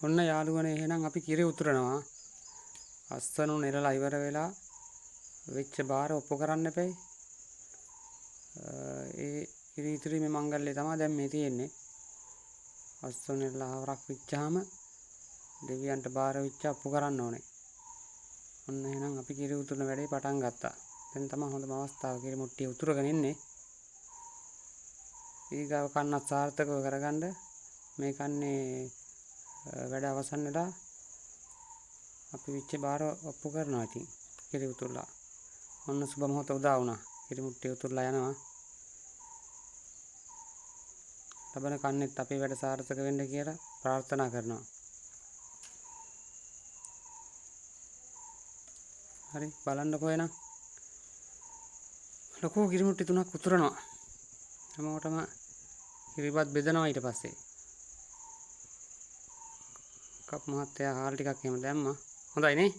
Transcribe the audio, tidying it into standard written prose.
ඔන්න යාළුවනේ එහෙනම් අපි කිරි උතුරනවා. අස්සනු නෙරලා ඉවර වෙලා වෙච්ච බාර ඔප්පු කරන්න එපයි. ඒ කිරි ඉතුරීමේ මංගල්‍යය තමයි දැන් මේ තියෙන්නේ. අස්සනු නෙරලා හවරක් විච්චාම දෙවියන්ට බාර විච්ච ඔප්පු කරන්න ඕනේ. ඔන්න එහෙනම් අපි කිරි උතුරන වැඩේ පටන් ගත්තා. දැන් තමයි හොඳම අවස්ථාව කිරි මුට්ටිය උතුරගෙන ඉන්නේ. ඊගාව කන්නත් සාර්ථකව කරගන්න මේ කන්නේ වැඩ අවසන් වෙලා අපි විච්ච බාර ඔප්පු කරනවා. ඉතින් කිරි උතුරලා ඔන්න සුබ මොහොත උදා වුණා. කිරි මුට්ටිය උතුරලා යනවා. ලබන කන්නේත් අපේ වැඩ සාර්ථක වෙන්න කියලා ප්‍රාර්ථනා කරනවා. හරි බලන්නකෝ එහෙනම්. ලොකු කිරි මුට්ටි 3ක් උතුරනවා. හැමෝටම කිරිබත් බෙදනවා ඊට පස්සේ. කප් මහත්තයා හාල් ටිකක් එහෙම දැම්මා. හොඳයි නේ?